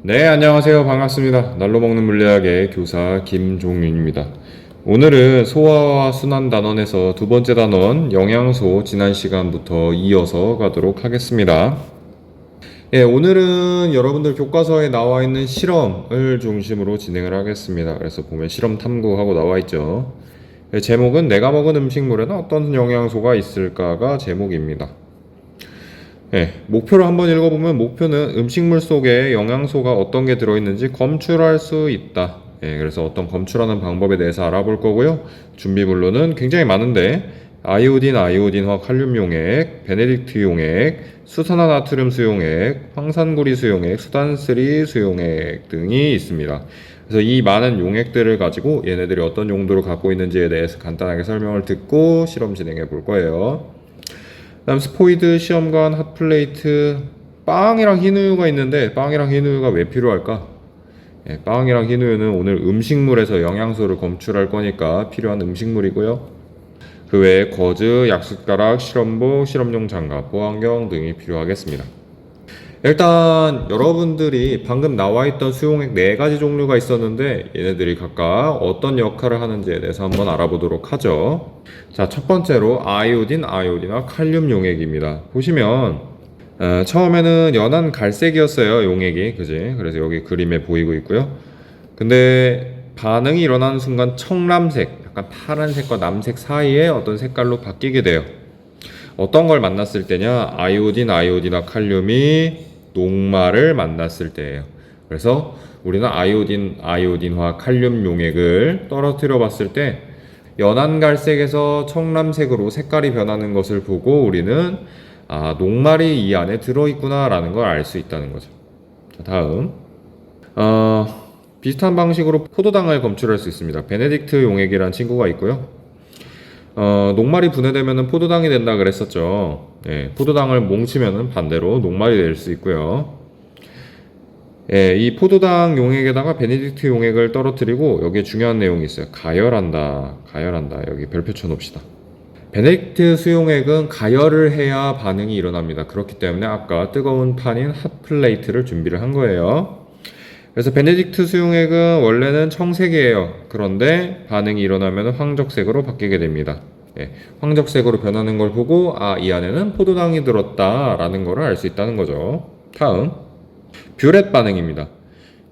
네, 안녕하세요. 반갑습니다. 날로 먹는 물리학의 교사 김종윤입니다. 오늘은 소화와 순환 단원에서 두 번째 단원 영양소 지난 시간부터 이어서 가도록 하겠습니다. 예, 오늘은 여러분들 교과서에 나와 있는 실험을 중심으로 진행을 하겠습니다. 그래서 보면 실험 탐구하고 나와 있죠. 예, 제목은 내가 먹은 음식물에는 어떤 영양소가 있을까가 제목입니다. 예, 목표를 한번 읽어보면 목표는 음식물 속에 영양소가 어떤 게 들어있는지 검출할 수 있다. 예, 그래서 어떤 검출하는 방법에 대해서 알아볼 거고요. 준비물로는 굉장히 많은데 아이오딘, 아이오딘화 칼륨 용액, 베네딕트 용액, 수산화나트륨 수용액, 황산구리 수용액, 수단쓰리 수용액 등이 있습니다. 그래서 이 많은 용액들을 가지고 얘네들이 어떤 용도를 갖고 있는지에 대해서 간단하게 설명을 듣고 실험 진행해 볼 거예요. 다음 스포이드, 시험관, 핫플레이트, 빵이랑 흰우유가 있는데 빵이랑 흰우유가 왜 필요할까? 예, 빵이랑 흰우유는 오늘 음식물에서 영양소를 검출할 거니까 필요한 음식물이고요. 그 외에 거즈, 약숟가락, 실험복, 실험용 장갑, 보안경 등이 필요하겠습니다. 일단 여러분들이 방금 나와 있던 수용액 4가지 종류가 있었는데 얘네들이 각각 어떤 역할을 하는지에 대해서 한번 알아보도록 하죠. 자, 첫 번째로 아이오딘, 아이오딘화 칼륨 용액입니다. 보시면 처음에는 연한 갈색이었어요, 용액이. 그지? 그래서 여기 그림에 보이고 있고요. 근데 반응이 일어나는 순간 청람색, 약간 파란색과 남색 사이에 어떤 색깔로 바뀌게 돼요. 어떤 걸 만났을 때냐? 아이오딘, 아이오딘화 칼륨이 녹말을 만났을 때예요. 그래서 우리는 아이오딘화 칼륨 용액을 떨어뜨려 봤을 때 연한 갈색에서 청람색으로 색깔이 변하는 것을 보고 우리는 녹말이 이 안에 들어있구나 라는 걸 알 수 있다는 거죠. 자, 다음 비슷한 방식으로 포도당을 검출할 수 있습니다. 베네딕트 용액이라는 친구가 있고요. 녹말이 분해되면 포도당이 된다 그랬었죠. 예, 포도당을 뭉치면 반대로 녹말이 될 수 있고요. 예, 이 포도당 용액에다가 베네딕트 용액을 떨어뜨리고 여기에 중요한 내용이 있어요. 가열한다. 여기 별표 쳐놓읍시다. 베네딕트 수용액은 가열을 해야 반응이 일어납니다. 그렇기 때문에 아까 뜨거운 판인 핫플레이트를 준비를 한 거예요. 그래서 베네딕트 수용액은 원래는 청색이에요. 그런데 반응이 일어나면 황적색으로 바뀌게 됩니다. 예, 황적색으로 변하는 걸 보고 이 안에는 포도당이 들었다라는 걸 알 수 있다는 거죠. 다음 뷰렛 반응입니다.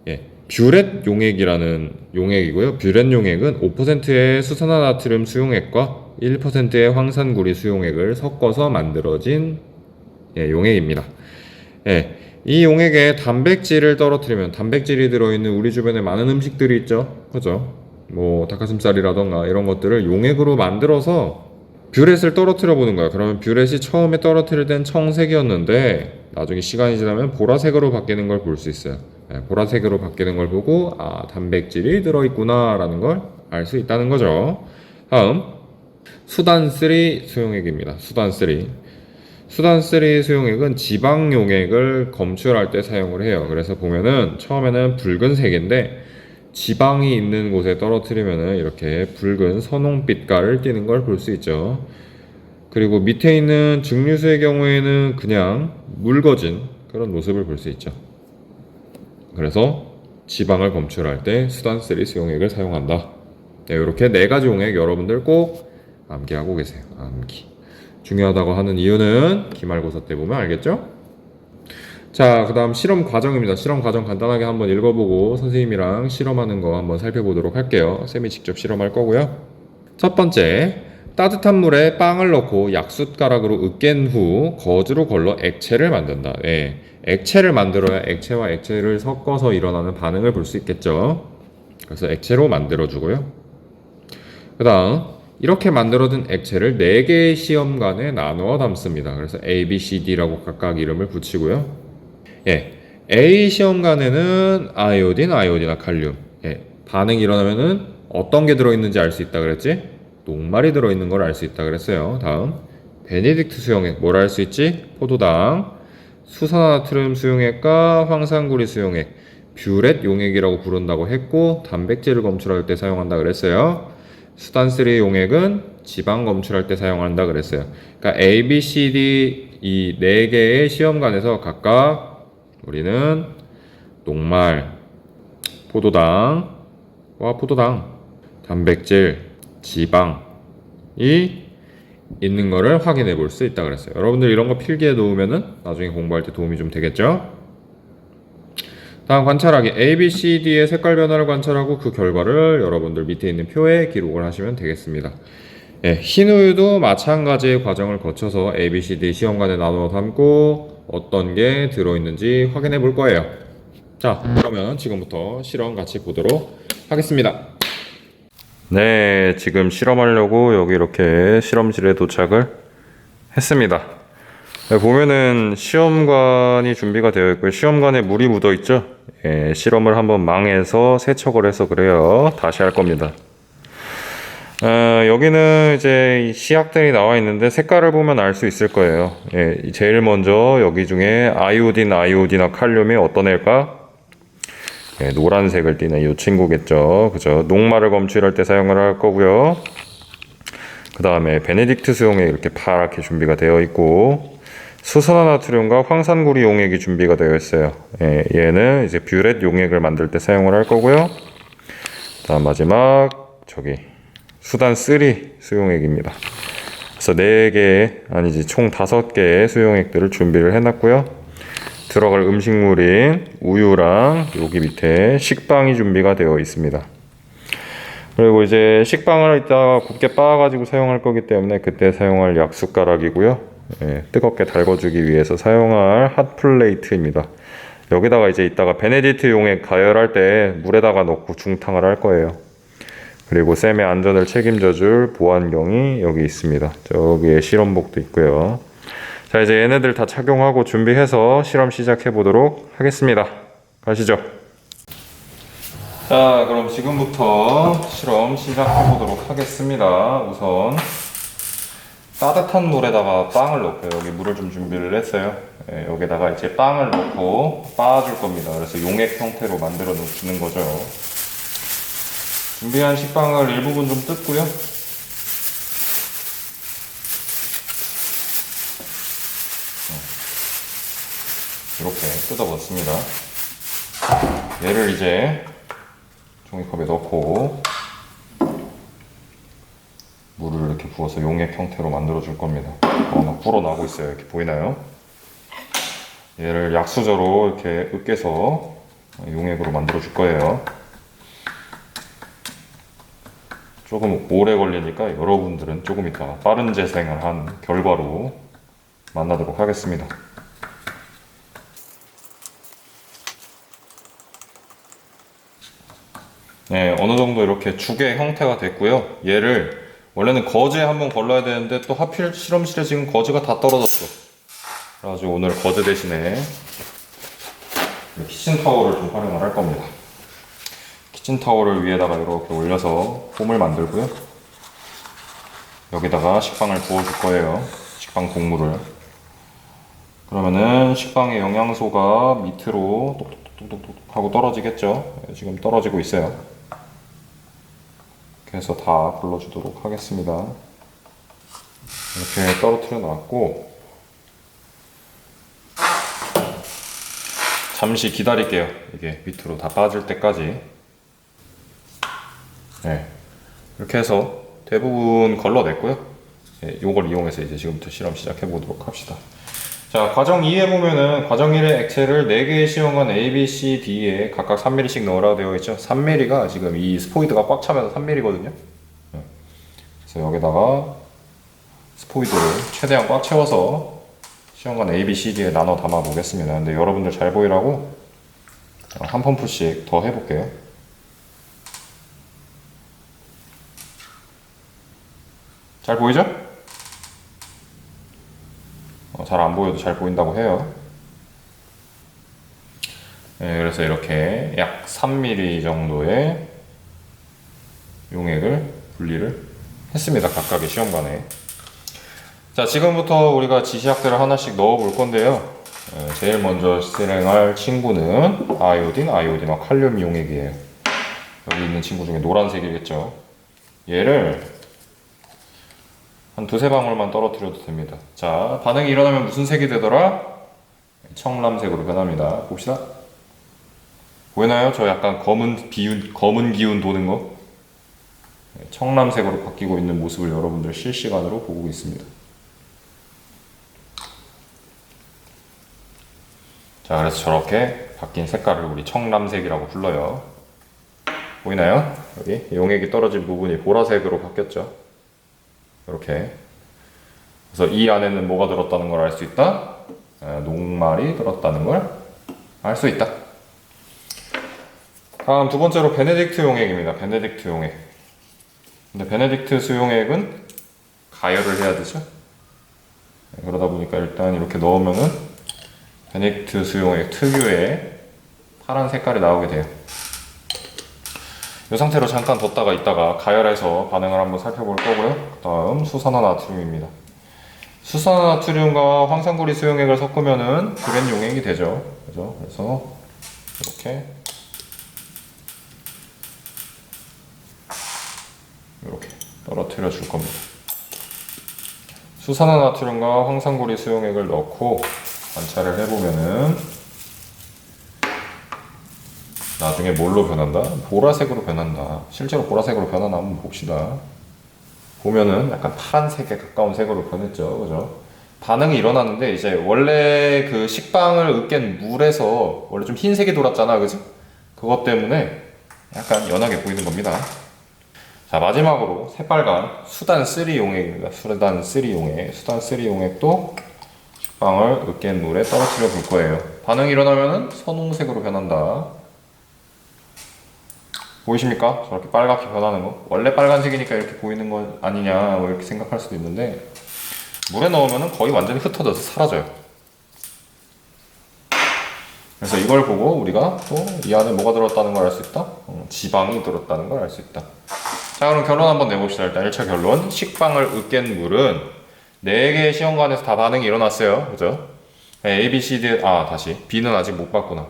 예, 뷰렛 용액이라는 용액이고요. 뷰렛 용액은 5%의 수산화나트륨 수용액과 1%의 황산구리 수용액을 섞어서 만들어진 용액입니다. 예, 이 용액에 단백질을 떨어뜨리면 단백질이 들어있는 우리 주변에 많은 음식들이 있죠. 그죠? 뭐 닭가슴살이라던가 이런 것들을 용액으로 만들어서 뷰렛을 떨어뜨려 보는 거야. 그러면 뷰렛이 처음에 떨어뜨릴 땐 청색이었는데 나중에 시간이 지나면 보라색으로 바뀌는 걸 볼 수 있어요. 네, 보라색으로 바뀌는 걸 보고 단백질이 들어있구나 라는 걸 알 수 있다는 거죠. 다음 수단쓰리 수용액입니다. 수단쓰리 수용액은 지방 용액을 검출할 때 사용을 해요. 그래서 보면은 처음에는 붉은색인데 지방이 있는 곳에 떨어뜨리면은 이렇게 붉은 선홍빛깔을 띠는 걸 볼 수 있죠. 그리고 밑에 있는 증류수의 경우에는 그냥 묽어진 그런 모습을 볼 수 있죠. 그래서 지방을 검출할 때 수단쓰리 수용액을 사용한다. 네, 이렇게 4가지 용액 여러분들 꼭 암기하고 계세요. 암기. 중요하다고 하는 이유는 기말고사 때 보면 알겠죠? 자, 그 다음 실험 과정입니다. 실험 과정 간단하게 한번 읽어보고 선생님이랑 실험하는 거 한번 살펴보도록 할게요. 쌤이 직접 실험할 거고요. 첫 번째, 따뜻한 물에 빵을 넣고 약숟가락으로 으깬 후 거즈로 걸러 액체를 만든다. 네, 액체를 만들어야 액체와 액체를 섞어서 일어나는 반응을 볼 수 있겠죠. 그래서 액체로 만들어주고요. 그 다음 이렇게 만들어진 액체를 4개의 시험관에 나누어 담습니다. 그래서 A, B, C, D라고 각각 이름을 붙이고요. 예, A 시험관에는 아이오딘, 아이오딘화 칼륨. 예, 반응이 일어나면은 어떤 게 들어있는지 알 수 있다 그랬지? 녹말이 들어있는 걸 알 수 있다 그랬어요. 다음 베네딕트 수용액, 뭘 알 수 있지? 포도당, 수산화나트륨 수용액과 황산구리 수용액, 뷰렛 용액이라고 부른다고 했고 단백질을 검출할 때 사용한다 그랬어요. 수단3 용액은 지방 검출할 때 사용한다 그랬어요. 그러니까 A, B, C, D 이 4개의 시험관에서 각각 우리는 녹말, 포도당과 포도당, 단백질, 지방이 있는 거를 확인해 볼 수 있다 그랬어요. 여러분들 이런 거 필기해 놓으면은 나중에 공부할 때 도움이 좀 되겠죠? 다음 관찰하기. A, B, C, D의 색깔 변화를 관찰하고 그 결과를 여러분들 밑에 있는 표에 기록을 하시면 되겠습니다. 예, 흰 우유도 마찬가지의 과정을 거쳐서 A, B, C, D 시험관에 나누어 담고 어떤 게 들어있는지 확인해 볼 거예요. 자, 그러면 지금부터 실험 같이 보도록 하겠습니다. 네, 지금 실험하려고 여기 이렇게 실험실에 도착을 했습니다. 네, 보면은 시험관이 준비가 되어 있고요. 시험관에 물이 묻어 있죠. 예, 실험을 한번 망해서 세척을 해서 그래요. 다시 할 겁니다. 여기는 이제 시약들이 나와 있는데 색깔을 보면 알 수 있을 거예요. 예, 제일 먼저 여기 중에 아이오딘과 칼륨이 어떤 애일까? 예, 노란색을 띠는 이 친구겠죠. 그죠? 녹말을 검출할 때 사용을 할 거고요. 그 다음에 베네딕트 수용액 이렇게 파랗게 준비가 되어 있고, 수산화나트륨과 황산구리 용액이 준비가 되어 있어요. 예, 얘는 이제 뷰렛 용액을 만들 때 사용을 할 거고요. 다음 마지막 저기 수단3 수용액입니다. 그래서 4개 아니지 총 5개의 수용액들을 준비를 해놨고요. 들어갈 음식물인 우유랑 여기 밑에 식빵이 준비가 되어 있습니다. 그리고 이제 식빵을 이따가 곱게 빻아가지고 사용할 거기 때문에 그때 사용할 약숟가락이고요. 예, 뜨겁게 달궈주기 위해서 사용할 핫플레이트입니다. 여기다가 이제 이따가 베네딕트 용액 가열할 때 물에다가 넣고 중탕을 할 거예요. 그리고 쌤의 안전을 책임져줄 보안경이 여기 있습니다. 저기에 실험복도 있고요. 자, 이제 얘네들 다 착용하고 준비해서 실험 시작해 보도록 하겠습니다. 가시죠. 자, 그럼 지금부터 실험 시작해 보도록 하겠습니다. 우선 따뜻한 물에다가 빵을 넣고요. 여기 물을 좀 준비를 했어요. 예, 여기다가 이제 빵을 넣고 빻아줄 겁니다. 그래서 용액 형태로 만들어 주는 거죠. 준비한 식빵을 일부분 좀 뜯고요. 이렇게 뜯어봤습니다. 얘를 이제 종이컵에 넣고 물을 이렇게 부어서 용액 형태로 만들어 줄 겁니다. 막 불어나고 있어요. 이렇게 보이나요? 얘를 약수저로 이렇게 으깨서 용액으로 만들어 줄 거예요. 조금 오래 걸리니까 여러분들은 조금 이따 빠른 재생을 한 결과로 만나도록 하겠습니다. 네, 어느 정도 이렇게 죽의 형태가 됐고요. 얘를 원래는 거즈에 한번 걸러야 되는데 또 하필 실험실에 지금 거즈가 다 떨어졌어. 그래가지고 오늘 거즈 대신에 키친타올을 좀 활용을 할 겁니다. 키친타올을 위에다가 이렇게 올려서 폼을 만들고요. 여기다가 식빵을 부어줄 거예요. 식빵 곡물을. 그러면은 식빵의 영양소가 밑으로 똑똑똑똑똑 하고 떨어지겠죠. 지금 떨어지고 있어요. 그래서 다 불러주도록 하겠습니다. 이렇게 떨어뜨려 놨고 잠시 기다릴게요. 이게 밑으로 다 빠질 때까지. 네, 이렇게 해서 대부분 걸러냈고요. 네, 요걸 이용해서 이제 지금부터 실험 시작해 보도록 합시다. 자, 과정 2에 보면은 과정 1의 액체를 4개의 시험관 A, B, C, D에 각각 3mm씩 넣으라고 되어 있죠. 3mm가 지금 이 스포이드가 꽉 차면서 3mm거든요. 그래서 여기다가 스포이드를 최대한 꽉 채워서 시험관 A, B, C, D에 나눠 담아 보겠습니다. 근데 여러분들 잘 보이라고 한 펌프씩 더 해볼게요. 잘 보이죠? 잘 안 보여도 잘 보인다고 해요. 네, 그래서 이렇게 약 3mm 정도의 용액을 분리를 했습니다. 각각의 시험관에. 자, 지금부터 우리가 지시약들을 하나씩 넣어 볼 건데요. 제일 먼저 실행할 친구는 아이오딘과 칼륨 용액이에요. 여기 있는 친구 중에 노란색이겠죠. 얘를 한 두세 방울만 떨어뜨려도 됩니다. 자, 반응이 일어나면 무슨 색이 되더라? 청람색으로 변합니다. 봅시다. 보이나요? 저 약간 검은 기운 도는 거? 청람색으로 바뀌고 있는 모습을 여러분들 실시간으로 보고 있습니다. 자, 그래서 저렇게 바뀐 색깔을 우리 청람색이라고 불러요. 보이나요? 여기 용액이 떨어진 부분이 보라색으로 바뀌었죠. 이렇게. 그래서 이 안에는 뭐가 들었다는 걸 알 수 있다? 녹말이 들었다는 걸 알 수 있다. 다음 두 번째로 베네딕트 용액입니다. 베네딕트 용액. 근데 베네딕트 수용액은 가열을 해야 되죠. 그러다 보니까 일단 이렇게 넣으면은 베네딕트 수용액 특유의 파란 색깔이 나오게 돼요. 이 상태로 잠깐 뒀다가 있다가 가열해서 반응을 한번 살펴볼 거고요. 그 다음 수산화나트륨입니다. 수산화나트륨과 황산구리 수용액을 섞으면은 그랜 용액이 되죠. 그죠? 그래서 이렇게 떨어뜨려 줄 겁니다. 수산화나트륨과 황산구리 수용액을 넣고 관찰을 해보면은 나중에 뭘로 변한다? 보라색으로 변한다. 실제로 보라색으로 변하나 한번 봅시다. 보면은 약간 파란색에 가까운 색으로 변했죠. 그죠? 반응이 일어나는데 이제 원래 그 식빵을 으깬 물에서 원래 좀 흰색이 돌았잖아. 그죠? 그것 때문에 약간 연하게 보이는 겁니다. 자, 마지막으로 새빨간 수단3 용액입니다. 수단3 용액. 수단3 용액도 식빵을 으깬 물에 떨어뜨려 볼 거예요. 반응이 일어나면은 선홍색으로 변한다. 보이십니까? 저렇게 빨갛게 변하는 거. 원래 빨간색이니까 이렇게 보이는 거 아니냐 뭐 이렇게 생각할 수도 있는데 물에 넣으면 거의 완전히 흩어져서 사라져요. 그래서 이걸 보고 우리가 또 이 안에 뭐가 들었다는 걸 알 수 있다? 지방이 들었다는 걸 알 수 있다. 자, 그럼 결론 한번 내봅시다. 일단 1차 결론. 식빵을 으깬 물은 4개의 시험관에서 다 반응이 일어났어요. 그죠? A, B, C, D, 다시. B는 아직 못 봤구나.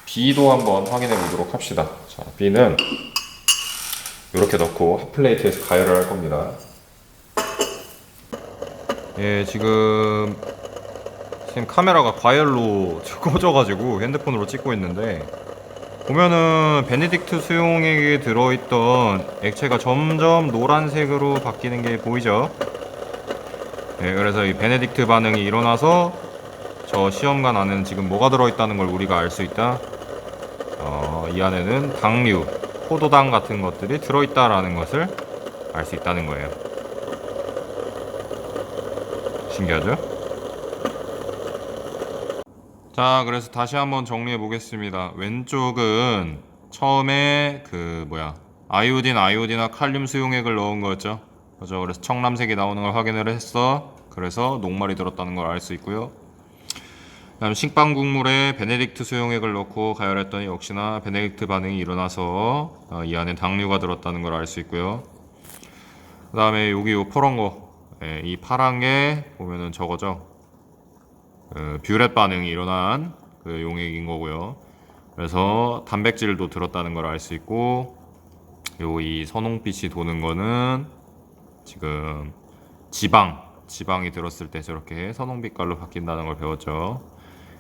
B도 한번 확인해 보도록 합시다. 자, B는 이렇게 넣고 핫플레이트에서 가열을 할 겁니다. 예, 지금 카메라가 과열로 꺼져가지고 핸드폰으로 찍고 있는데 보면은 베네딕트 수용액에 들어있던 액체가 점점 노란색으로 바뀌는 게 보이죠? 네, 그래서 이 베네딕트 반응이 일어나서 저 시험관 안에는 지금 뭐가 들어있다는 걸 우리가 알 수 있다. 이 안에는 당류, 포도당 같은 것들이 들어있다라는 것을 알 수 있다는 거예요. 신기하죠? 자, 그래서 다시 한번 정리해 보겠습니다. 왼쪽은 처음에 아이오딘과 칼륨 수용액을 넣은 거였죠. 그죠? 그래서 청람색이 나오는 걸 확인을 했어. 그래서 녹말이 들었다는 걸 알 수 있고요. 그다음 식빵 국물에 베네딕트 수용액을 넣고 가열했더니 역시나 베네딕트 반응이 일어나서 이 안에 당류가 들었다는 걸 알 수 있고요. 그 다음에 여기 요 파란 거, 이 파란 게 보면은 저거죠. 뷰렛 반응이 일어난 그 용액인 거고요. 그래서 단백질도 들었다는 걸 알 수 있고, 이 선홍빛이 도는 거는 지금 지방이 들었을 때 저렇게 선홍빛깔로 바뀐다는 걸 배웠죠.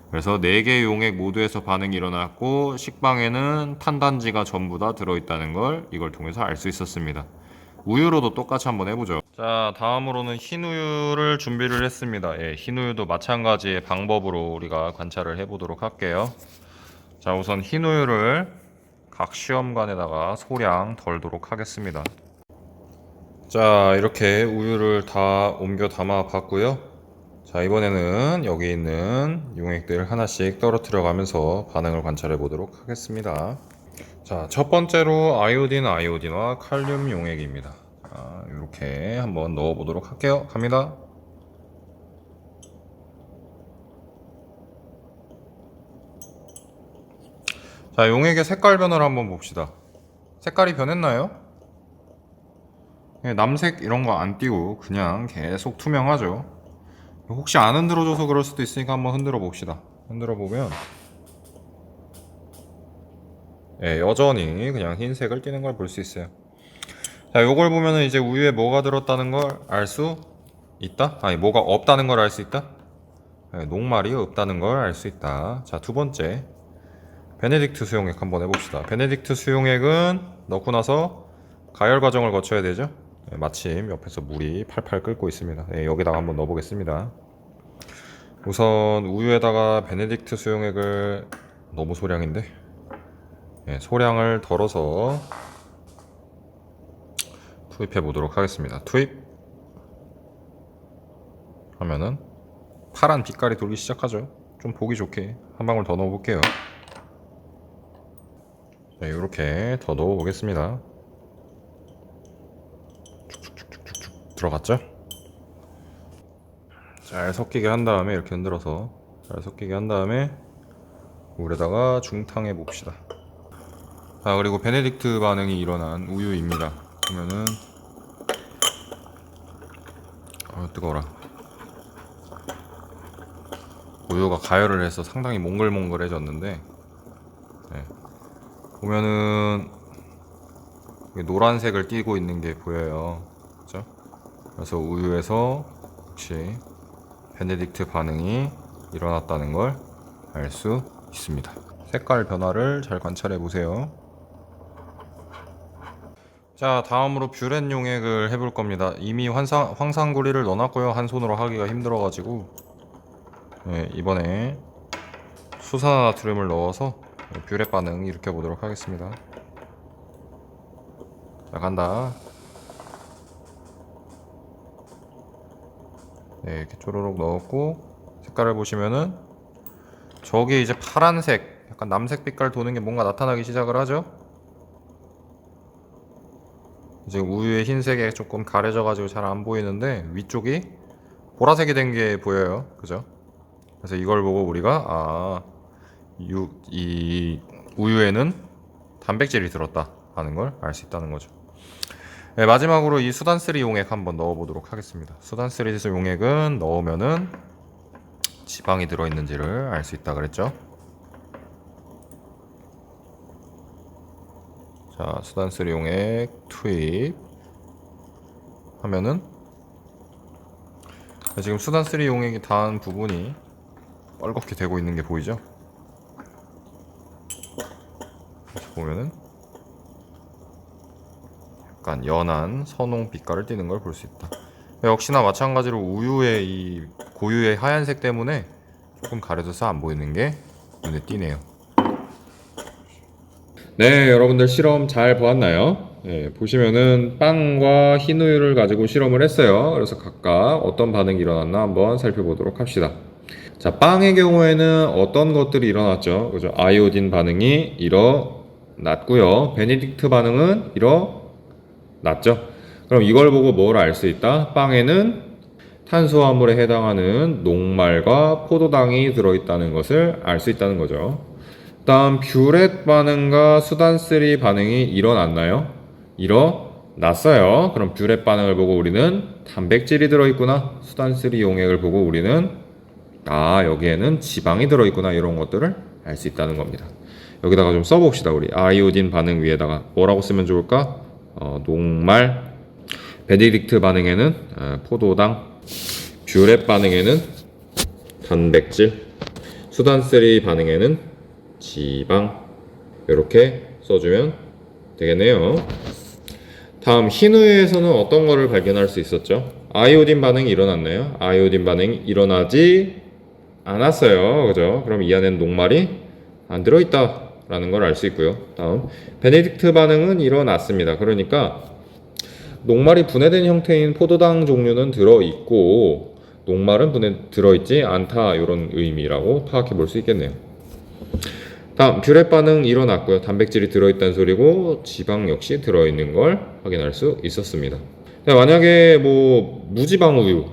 그래서 4개의 용액 모두에서 반응이 일어났고 식빵에는 탄단지가 전부 다 들어있다는 걸 이걸 통해서 알 수 있었습니다. 우유로도 똑같이 한번 해보죠. 자, 다음으로는 흰우유를 준비를 했습니다. 예, 흰우유도 마찬가지의 방법으로 우리가 관찰을 해보도록 할게요. 자, 우선 흰우유를 각 시험관에다가 소량 덜도록 하겠습니다. 자, 이렇게 우유를 다 옮겨 담아 봤고요. 자, 이번에는 여기 있는 용액들 하나씩 떨어뜨려 가면서 반응을 관찰해 보도록 하겠습니다. 자, 첫 번째로 아이오딘과 칼륨 용액입니다. 자, 이렇게 한번 넣어 보도록 할게요. 갑니다. 자, 용액의 색깔 변화를 한번 봅시다. 색깔이 변했나요? 남색 이런 거 안 띄고 그냥 계속 투명하죠. 혹시 안 흔들어줘서 그럴 수도 있으니까 한번 흔들어 봅시다. 흔들어 보면 여전히 그냥 흰색을 띠는 걸 볼 수 있어요. 자, 요걸 보면은 이제 우유에 뭐가 들었다는 걸 알 수 있다? 아니, 뭐가 없다는 걸 알 수 있다? 네, 녹말이 없다는 걸 알 수 있다. 자, 두 번째. 베네딕트 수용액 한번 해봅시다. 베네딕트 수용액은 넣고 나서 가열 과정을 거쳐야 되죠. 네, 마침 옆에서 물이 팔팔 끓고 있습니다. 네, 여기다가 한번 넣어보겠습니다. 우선 우유에다가 베네딕트 수용액을, 너무 소량인데, 네, 소량을 덜어서 투입해 보도록 하겠습니다. 투입 하면은 파란 빛깔이 돌기 시작하죠. 좀 보기 좋게 한 방울 더 넣어 볼게요. 네, 이렇게 더 넣어 보겠습니다. 쭉쭉쭉쭉쭉 들어갔죠? 잘 섞이게 한 다음에 이렇게 흔들어서 잘 섞이게 한 다음에 물에다가 중탕해 봅시다. 자, 그리고 베네딕트 반응이 일어난 우유입니다. 보면은 뜨거워라. 우유가 가열을 해서 상당히 몽글몽글해졌는데, 네, 보면은 노란색을 띠고 있는 게 보여요. 그죠? 그래서 우유에서 혹시 베네딕트 반응이 일어났다는 걸 알 수 있습니다. 색깔 변화를 잘 관찰해 보세요. 자, 다음으로 뷰렛 용액을 해볼 겁니다. 이미 황산구리를 넣어놨고요. 한 손으로 하기가 힘들어가지고, 네, 이번에 수산화나트륨을 넣어서 뷰렛 반응 일으켜 보도록 하겠습니다. 자, 간다. 네, 이렇게 쪼르륵 넣었고, 색깔을 보시면은 저기 이제 파란색, 약간 남색 빛깔 도는 게 뭔가 나타나기 시작을 하죠. 이제 우유의 흰색에 조금 가려져 가지고 잘 안 보이는데 위쪽이 보라색이 된 게 보여요. 그죠? 그래서 이걸 보고 우리가 이 우유에는 단백질이 들었다 하는 걸 알 수 있다는 거죠. 네, 마지막으로 이 수단3 용액 한번 넣어 보도록 하겠습니다. 수단3 용액은 넣으면은 지방이 들어있는지를 알 수 있다 그랬죠. 자, 수단3 용액 투입 하면은 지금 수단3 용액이 닿은 부분이 빨갛게 되고 있는 게 보이죠. 보면은 약간 연한 선홍 빛깔을 띠는 걸 볼 수 있다. 역시나 마찬가지로 우유의 이 고유의 하얀색 때문에 조금 가려져서 안 보이는 게 눈에 띄네요. 네, 여러분들 실험 잘 보았나요? 네, 보시면은 빵과 흰 우유를 가지고 실험을 했어요. 그래서 각각 어떤 반응이 일어났나 한번 살펴보도록 합시다. 자, 빵의 경우에는 어떤 것들이 일어났죠? 그죠? 아이오딘 반응이 일어났고요. 베네딕트 반응은 일어났죠. 그럼 이걸 보고 뭘 알 수 있다? 빵에는 탄수화물에 해당하는 녹말과 포도당이 들어있다는 것을 알 수 있다는 거죠. 다음 뷰렛 반응과 수단3 반응이 일어났나요? 일어났어요. 그럼 뷰렛 반응을 보고 우리는 단백질이 들어있구나. 수단3 용액을 보고 우리는 여기에는 지방이 들어있구나. 이런 것들을 알 수 있다는 겁니다. 여기다가 좀 써봅시다. 우리 아이오딘 반응 위에다가 뭐라고 쓰면 좋을까? 녹말. 베네딕트 반응에는 포도당. 뷰렛 반응에는 단백질. 수단3 반응에는 지방. 이렇게 써주면 되겠네요. 다음 흰우유에서는 어떤 거를 발견할 수 있었죠? 아이오딘 반응이 일어났나요? 아이오딘 반응이 일어나지 않았어요. 그죠? 그럼 이 안에는 녹말이 안 들어있다 라는 걸 알 수 있고요. 다음 베네딕트 반응은 일어났습니다. 그러니까 녹말이 분해된 형태인 포도당 종류는 들어있고 녹말은 들어있지 않다, 이런 의미라고 파악해 볼 수 있겠네요. 다음 뷰렛 반응 일어났고요. 단백질이 들어있다는 소리고 지방 역시 들어있는 걸 확인할 수 있었습니다. 만약에 무지방 우유,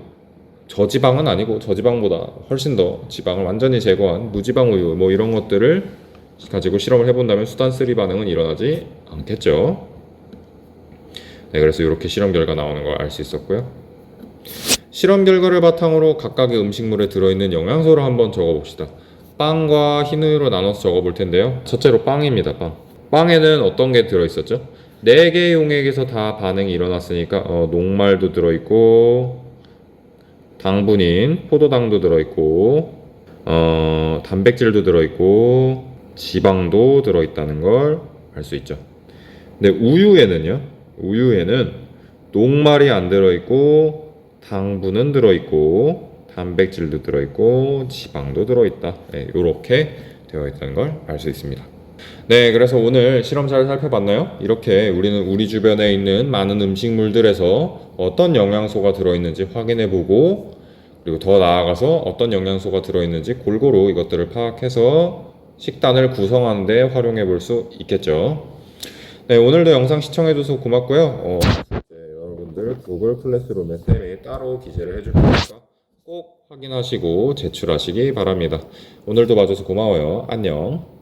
저지방은 아니고 저지방보다 훨씬 더 지방을 완전히 제거한 무지방 우유 이런 것들을 가지고 실험을 해본다면 수단3 반응은 일어나지 않겠죠. 네, 그래서 이렇게 실험 결과 나오는 걸 알 수 있었고요. 실험 결과를 바탕으로 각각의 음식물에 들어있는 영양소를 한번 적어봅시다. 빵과 흰우유로 나눠서 적어볼 텐데요. 첫째로 빵입니다. 빵에는 어떤 게 들어있었죠? 4개의 용액에서 다 반응이 일어났으니까 녹말도 들어있고 당분인 포도당도 들어있고 단백질도 들어있고 지방도 들어있다는 걸 알 수 있죠. 근데 우유에는 녹말이 안 들어있고 당분은 들어있고 단백질도 들어있고 지방도 들어있다. 네, 이렇게 되어 있다는 걸 알 수 있습니다. 네, 그래서 오늘 실험 잘 살펴봤나요? 이렇게 우리는 우리 주변에 있는 많은 음식물들에서 어떤 영양소가 들어있는지 확인해보고, 그리고 더 나아가서 어떤 영양소가 들어있는지 골고루 이것들을 파악해서 식단을 구성하는 데 활용해 볼 수 있겠죠. 네, 오늘도 영상 시청해줘서 고맙고요. 여러분들 구글 클래스룸에 쌤이 따로 기재를 해줄 테니까 꼭 확인하시고 제출하시기 바랍니다. 오늘도 봐줘서 고마워요. 안녕.